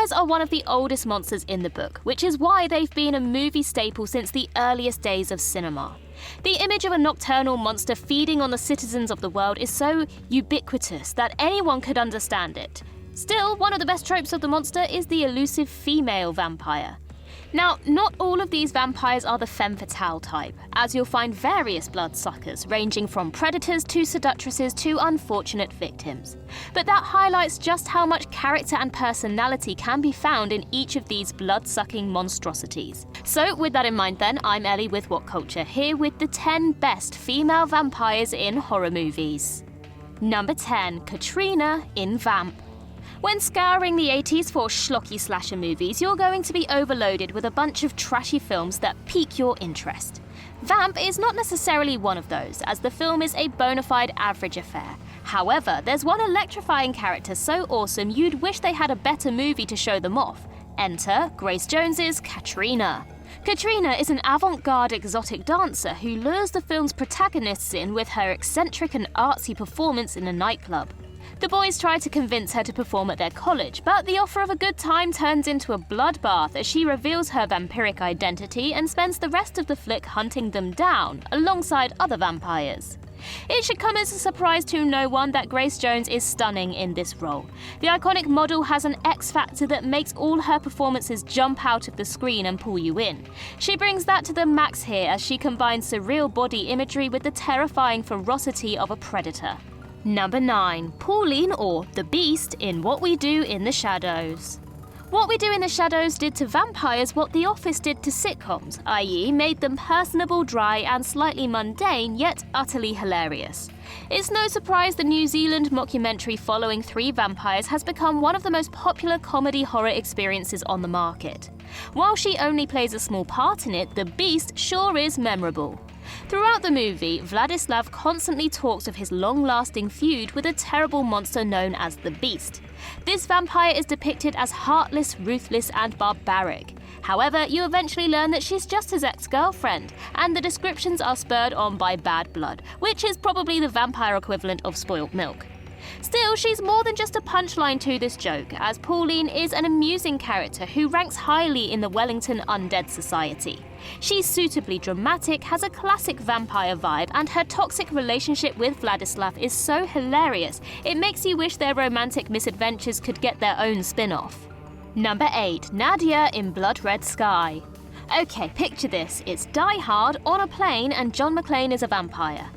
Vampires are one of the oldest monsters in the book, which is why they've been a movie staple since the earliest days of cinema. The image of a nocturnal monster feeding on the citizens of the world is so ubiquitous that anyone could understand it. Still, one of the best tropes of the monster is the elusive female vampire. Now, not all of these vampires are the femme fatale type, as you'll find various bloodsuckers, ranging from predators to seductresses to unfortunate victims. But that highlights just how much character and personality can be found in each of these blood-sucking monstrosities. So, with that in mind then, I'm Ellie with What Culture, here with the 10 best female vampires in horror movies. Number 10. Katrina in Vamp. When scouring the 80s for schlocky slasher movies, you're going to be overloaded with a bunch of trashy films that pique your interest. Vamp is not necessarily one of those, as the film is a bona fide average affair. However, there's one electrifying character so awesome you'd wish they had a better movie to show them off. Enter Grace Jones's Katrina. Katrina is an avant-garde exotic dancer who lures the film's protagonists in with her eccentric and artsy performance in a nightclub. The boys try to convince her to perform at their college, but the offer of a good time turns into a bloodbath as she reveals her vampiric identity and spends the rest of the flick hunting them down, alongside other vampires. It should come as a surprise to no one that Grace Jones is stunning in this role. The iconic model has an X factor that makes all her performances jump out of the screen and pull you in. She brings that to the max here as she combines surreal body imagery with the terrifying ferocity of a predator. Number 9. Pauline or The Beast in What We Do in the Shadows. What We Do in the Shadows did to vampires what The Office did to sitcoms, i.e. made them personable, dry and slightly mundane, yet utterly hilarious. It's no surprise the New Zealand mockumentary following 3 vampires has become one of the most popular comedy horror experiences on the market. While she only plays a small part in it, The Beast sure is memorable. Throughout the movie, Vladislav constantly talks of his long-lasting feud with a terrible monster known as the Beast. This vampire is depicted as heartless, ruthless, and barbaric. However, you eventually learn that she's just his ex-girlfriend, and the descriptions are spurred on by bad blood, which is probably the vampire equivalent of spoiled milk. Still, she's more than just a punchline to this joke, as Pauline is an amusing character who ranks highly in the Wellington Undead Society. She's suitably dramatic, has a classic vampire vibe, and her toxic relationship with Vladislav is so hilarious, it makes you wish their romantic misadventures could get their own spin-off. Number 8. Nadia in Blood Red Sky. Okay, picture this. It's Die Hard on a plane and John McClane is a vampire.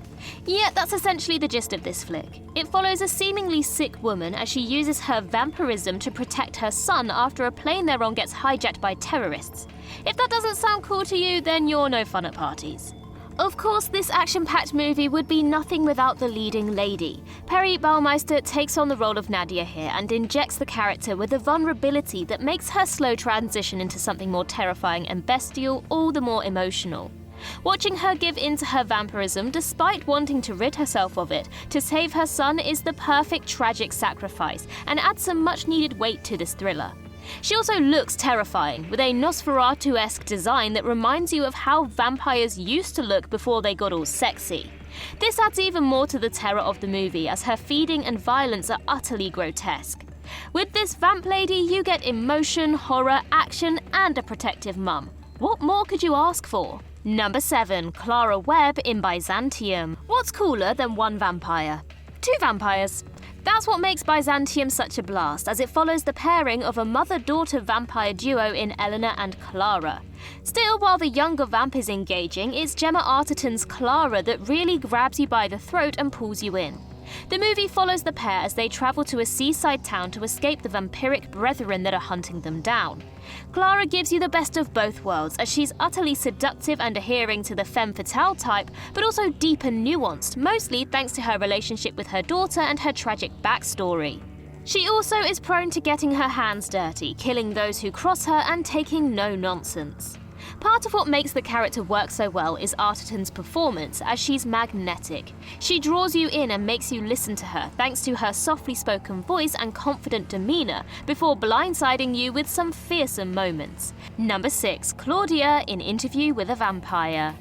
Yeah, that's essentially the gist of this flick. It follows a seemingly sick woman as she uses her vampirism to protect her son after a plane they're on gets hijacked by terrorists. If that doesn't sound cool to you, then you're no fun at parties. Of course, this action-packed movie would be nothing without the leading lady. Perry Baumeister takes on the role of Nadia here and injects the character with a vulnerability that makes her slow transition into something more terrifying and bestial all the more emotional. Watching her give in to her vampirism despite wanting to rid herself of it to save her son is the perfect tragic sacrifice and adds some much-needed weight to this thriller. She also looks terrifying, with a Nosferatu-esque design that reminds you of how vampires used to look before they got all sexy. This adds even more to the terror of the movie as her feeding and violence are utterly grotesque. With this vamp lady, you get emotion, horror, action, and a protective mum. What more could you ask for? Number 7. Clara Webb in Byzantium. What's cooler than one vampire? 2 vampires. That's what makes Byzantium such a blast, as it follows the pairing of a mother-daughter vampire duo in Eleanor and Clara. Still, while the younger vamp is engaging, it's Gemma Arterton's Clara that really grabs you by the throat and pulls you in. The movie follows the pair as they travel to a seaside town to escape the vampiric brethren that are hunting them down. Clara gives you the best of both worlds as she's utterly seductive and adhering to the femme fatale type, but also deep and nuanced, mostly thanks to her relationship with her daughter and her tragic backstory. She also is prone to getting her hands dirty, killing those who cross her and taking no nonsense. Part of what makes the character work so well is Arterton's performance, as she's magnetic. She draws you in and makes you listen to her, thanks to her softly spoken voice and confident demeanour, before blindsiding you with some fearsome moments. Number 6. Claudia in Interview with a Vampire.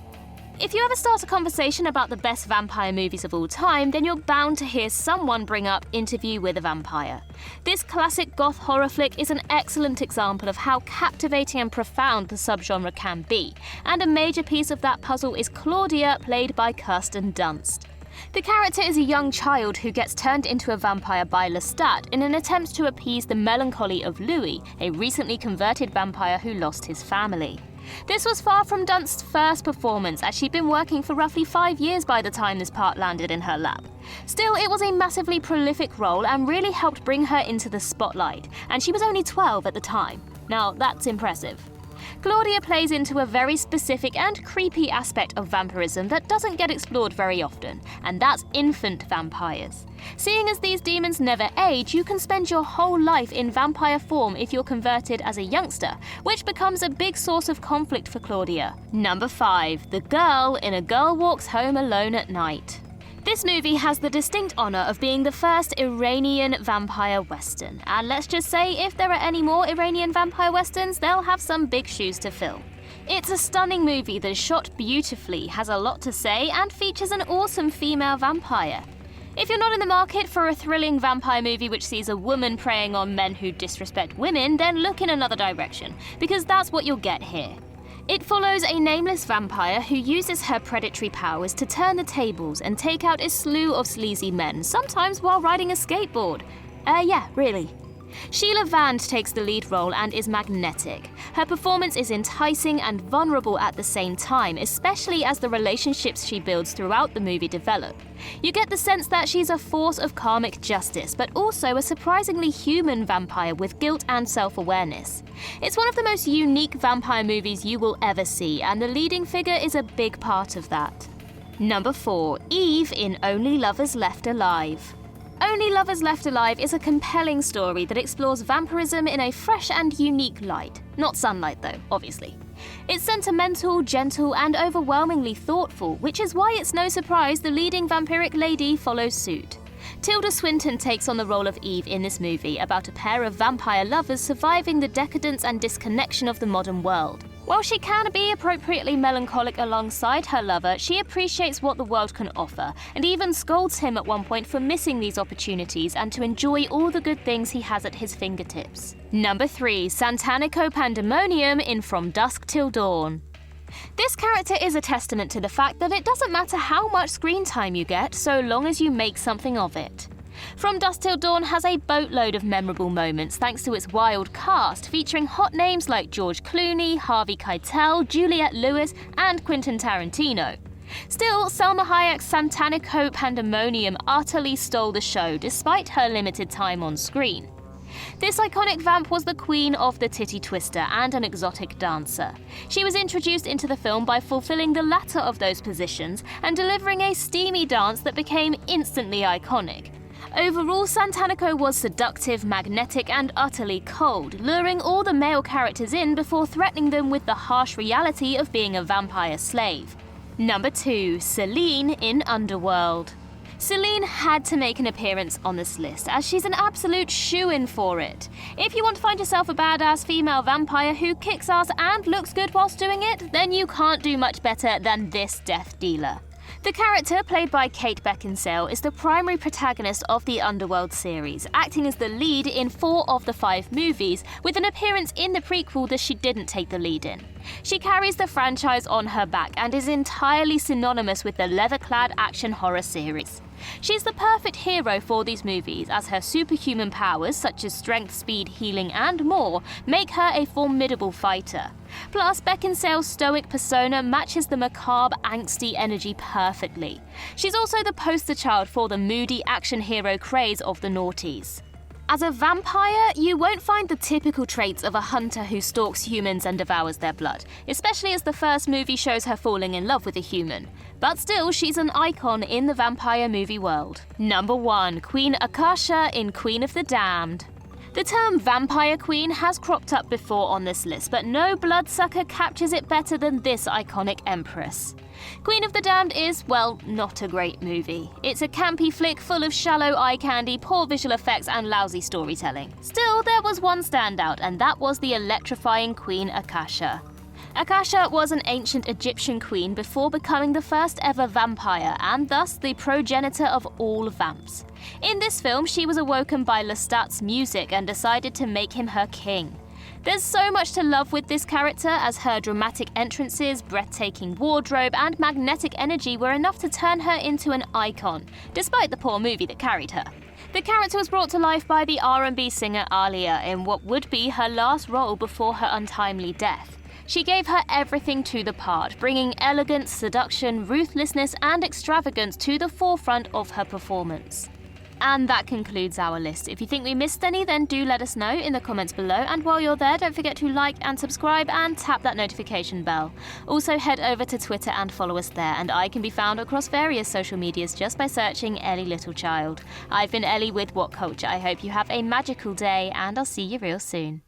If you ever start a conversation about the best vampire movies of all time, then you're bound to hear someone bring up Interview with a Vampire. This classic goth horror flick is an excellent example of how captivating and profound the subgenre can be, and a major piece of that puzzle is Claudia, played by Kirsten Dunst. The character is a young child who gets turned into a vampire by Lestat in an attempt to appease the melancholy of Louis, a recently converted vampire who lost his family. This was far from Dunst's first performance, as she'd been working for roughly 5 years by the time this part landed in her lap. Still, it was a massively prolific role and really helped bring her into the spotlight, and she was only 12 at the time. Now, that's impressive. Claudia plays into a very specific and creepy aspect of vampirism that doesn't get explored very often, and that's infant vampires. Seeing as these demons never age, you can spend your whole life in vampire form if you're converted as a youngster, which becomes a big source of conflict for Claudia. Number 5. The girl in A Girl Walks Home Alone at Night. This movie has the distinct honour of being the first Iranian vampire western, and let's just say if there are any more Iranian vampire westerns, they'll have some big shoes to fill. It's a stunning movie that is shot beautifully, has a lot to say, and features an awesome female vampire. If you're not in the market for a thrilling vampire movie which sees a woman preying on men who disrespect women, then look in another direction, because that's what you'll get here. It follows a nameless vampire who uses her predatory powers to turn the tables and take out a slew of sleazy men, sometimes while riding a skateboard. Yeah, really. Sheila Vand takes the lead role and is magnetic. Her performance is enticing and vulnerable at the same time, especially as the relationships she builds throughout the movie develop. You get the sense that she's a force of karmic justice, but also a surprisingly human vampire with guilt and self-awareness. It's one of the most unique vampire movies you will ever see, and the leading figure is a big part of that. Number 4. Eve in Only Lovers Left Alive. Only Lovers Left Alive is a compelling story that explores vampirism in a fresh and unique light. Not sunlight though, obviously. It's sentimental, gentle, and overwhelmingly thoughtful, which is why it's no surprise the leading vampiric lady follows suit. Tilda Swinton takes on the role of Eve in this movie, about a pair of vampire lovers surviving the decadence and disconnection of the modern world. While she can be appropriately melancholic alongside her lover, she appreciates what the world can offer, and even scolds him at one point for missing these opportunities and to enjoy all the good things he has at his fingertips. Number 3. Santanico Pandemonium in From Dusk Till Dawn. This character is a testament to the fact that it doesn't matter how much screen time you get, so long as you make something of it. From Dusk Till Dawn has a boatload of memorable moments thanks to its wild cast, featuring hot names like George Clooney, Harvey Keitel, Juliette Lewis, and Quentin Tarantino. Still, Salma Hayek's Santanico Pandemonium utterly stole the show despite her limited time on screen. This iconic vamp was the queen of the titty twister and an exotic dancer. She was introduced into the film by fulfilling the latter of those positions and delivering a steamy dance that became instantly iconic. Overall, Santanico was seductive, magnetic, and utterly cold, luring all the male characters in before threatening them with the harsh reality of being a vampire slave. Number 2. Celine in Underworld. Celine had to make an appearance on this list, as she's an absolute shoo-in for it. If you want to find yourself a badass female vampire who kicks ass and looks good whilst doing it, then you can't do much better than this death dealer. The character, played by Kate Beckinsale, is the primary protagonist of the Underworld series, acting as the lead in 4 of the 5 movies, with an appearance in the prequel that she didn't take the lead in. She carries the franchise on her back and is entirely synonymous with the leather-clad action horror series. She's the perfect hero for these movies, as her superhuman powers, such as strength, speed, healing, and more, make her a formidable fighter. Plus, Beckinsale's stoic persona matches the macabre, angsty energy perfectly. She's also the poster child for the moody action hero craze of the noughties. As a vampire, you won't find the typical traits of a hunter who stalks humans and devours their blood, especially as the first movie shows her falling in love with a human. But still, she's an icon in the vampire movie world. Number 1. Queen Akasha in Queen of the Damned. The term Vampire Queen has cropped up before on this list, but no bloodsucker captures it better than this iconic empress. Queen of the Damned is, well, not a great movie. It's a campy flick full of shallow eye candy, poor visual effects, and lousy storytelling. Still, there was one standout, and that was the electrifying Queen Akasha. Akasha was an ancient Egyptian queen before becoming the first ever vampire and thus the progenitor of all vamps. In this film, she was awoken by Lestat's music and decided to make him her king. There's so much to love with this character, as her dramatic entrances, breathtaking wardrobe, and magnetic energy were enough to turn her into an icon, despite the poor movie that carried her. The character was brought to life by the R&B singer Aaliyah in what would be her last role before her untimely death. She gave her everything to the part, bringing elegance, seduction, ruthlessness, and extravagance to the forefront of her performance. And that concludes our list. If you think we missed any, then do let us know in the comments below, and while you're there, don't forget to like and subscribe and tap that notification bell. Also head over to Twitter and follow us there, and I can be found across various social medias just by searching Ellie Littlechild. I've been Ellie with What Culture. I hope you have a magical day, and I'll see you real soon.